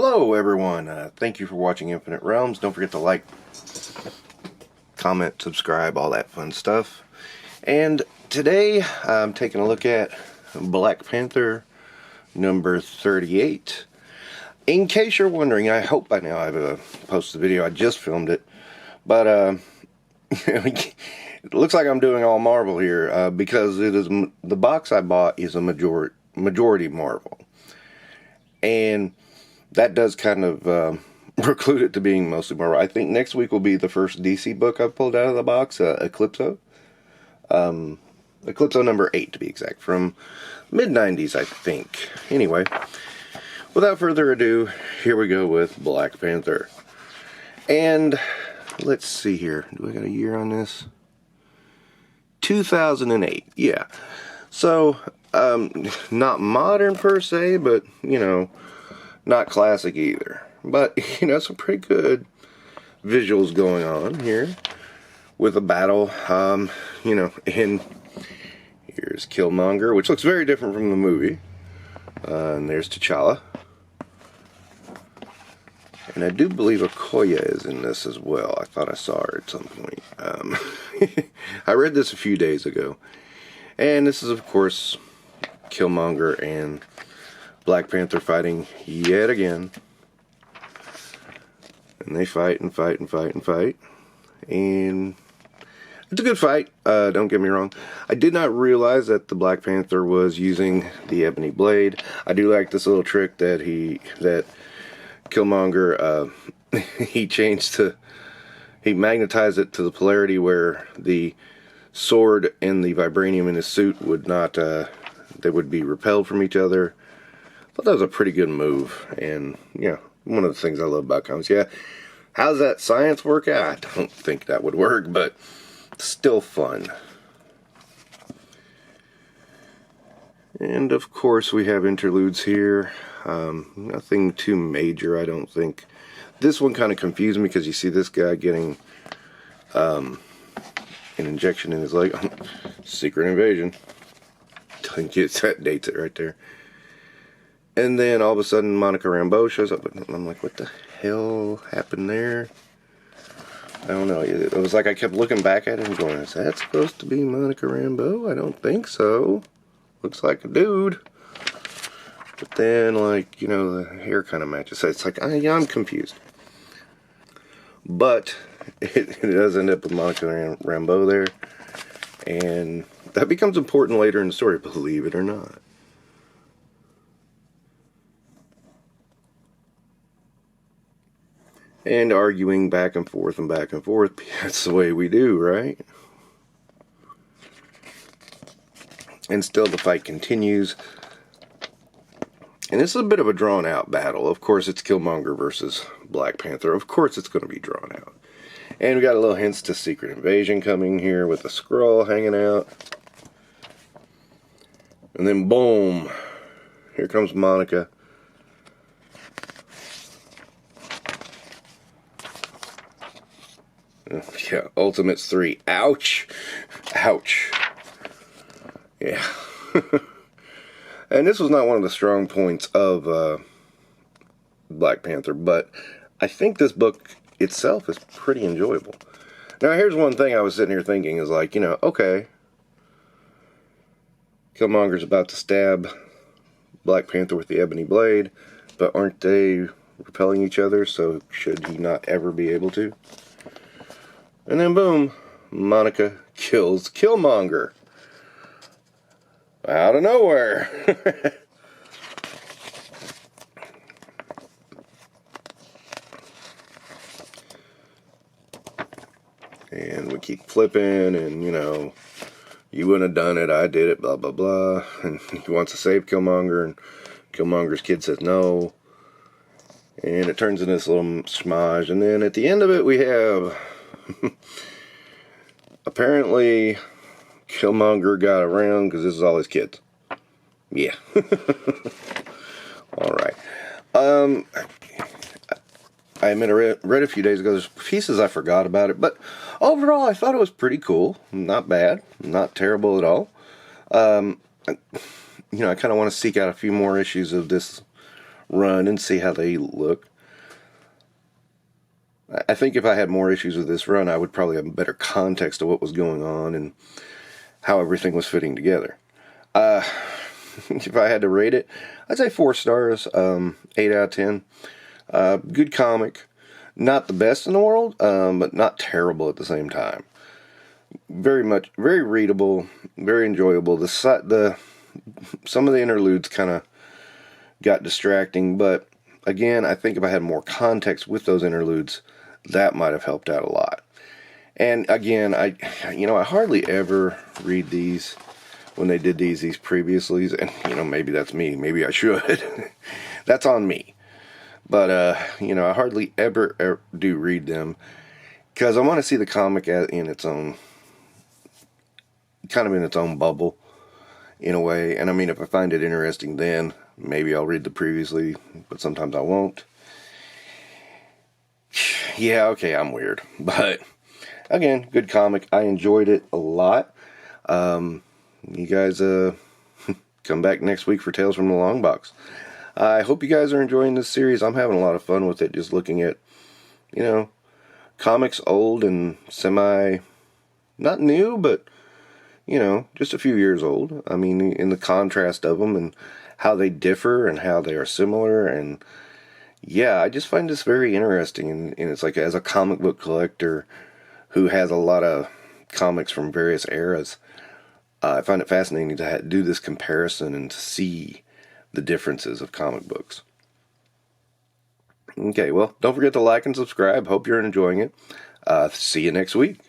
Hello everyone, thank you for watching Infinite Realms. Don't forget to like, comment, subscribe, all that fun stuff. And today I'm taking a look at Black Panther number 38. In case you're wondering, I hope by now I've posted the video. I just filmed it, but it looks like I'm doing all Marvel here because it is the box I bought is a majority Marvel, and that does kind of preclude it to being mostly Marvel. I think next week will be the first DC book I've pulled out of the box, Eclipso. Eclipso number 8 to be exact, from mid-90s I think. Anyway, without further ado, here we go with Black Panther. And let's see here, do I got a year on this? 2008, yeah. So, not modern per se, but, you know, not classic either. But, you know, some pretty good visuals going on here with a battle, you know, and here's Killmonger, which looks very different from the movie. And there's T'Challa. And I do believe Okoye is in this as well. I thought I saw her at some point. I read this a few days ago. And this is, of course, Killmonger and Black Panther fighting yet again. And they fight and fight and fight and fight. And it's a good fight, don't get me wrong. I did not realize that the Black Panther was using the ebony blade. I do like this little trick that Killmonger, he magnetized it to the polarity where the sword and the vibranium in his suit would not, they would be repelled from each other. I thought that was a pretty good move, and yeah, one of the things I love about comics. Yeah, how's that science work out? I don't think that would work, but still fun. And of course we have interludes here. Nothing too major, I don't think. This one kind of confused me because you see this guy getting an injection in his leg. Secret invasion. I think it's that dates it right there. And then all of a sudden Monica Rambeau shows up, and I'm like, what the hell happened there? I don't know. It was like I kept looking back at it and going, is that supposed to be Monica Rambeau? I don't think so. Looks like a dude. But then, like, you know, the hair kind of matches. So it's like, I'm confused. But it does end up with Monica Rambeau there. And that becomes important later in the story, believe it or not. And arguing back and forth and back and forth. That's the way we do, right? And still the fight continues. And this is a bit of a drawn out battle. Of course it's Killmonger versus Black Panther. Of course it's going to be drawn out. And we got a little hints to Secret Invasion coming here with the Skrull hanging out. And then boom. Here comes Monica. Yeah, Ultimates 3. Ouch. Ouch. Yeah. And this was not one of the strong points of Black Panther, but I think this book itself is pretty enjoyable. Now, here's one thing I was sitting here thinking is like, you know, okay, Killmonger's about to stab Black Panther with the ebony blade, but aren't they repelling each other, so should he not ever be able to? And then boom, Monica kills Killmonger. Out of nowhere. And we keep flipping, and you know, you wouldn't have done it, I did it, blah blah blah. And he wants to save Killmonger, and Killmonger's kid says no. And it turns into this little smudge, and then at the end of it we have apparently Killmonger got around because this is all his kids. Yeah. Alright. I admit I read a few days ago. There's pieces I forgot about it, but overall I thought it was pretty cool. Not bad. Not terrible at all. You know, I kind of want to seek out a few more issues of this run and see how they look. I think if I had more issues with this run, I would probably have better context of what was going on and how everything was fitting together. If I had to rate it, I'd say 4 stars, 8 out of 10. Good comic. Not the best in the world, but not terrible at the same time. Very readable, very enjoyable. Some of the interludes kind of got distracting, but again, I think if I had more context with those interludes, that might have helped out a lot. And again, I hardly ever read these when they did these previously, and maybe that's me. Maybe I should. That's on me. But I hardly ever do read them because I want to see the comic in its own bubble in a way. And I mean, if I find it interesting, then maybe I'll read the previously, but sometimes I won't. Yeah, okay, I'm weird. But again, good comic. I enjoyed it a lot. You guys come back next week for Tales from the Longbox. I hope you guys are enjoying this series. I'm having a lot of fun with it, just looking at, comics old and not new, but, just a few years old. I mean, in the contrast of them and how they differ and how they are similar. And yeah, I just find this very interesting. And it's like, as a comic book collector who has a lot of comics from various eras, I find it fascinating to do this comparison and to see the differences of comic books. Okay, well, don't forget to like and subscribe. Hope you're enjoying it. See you next week.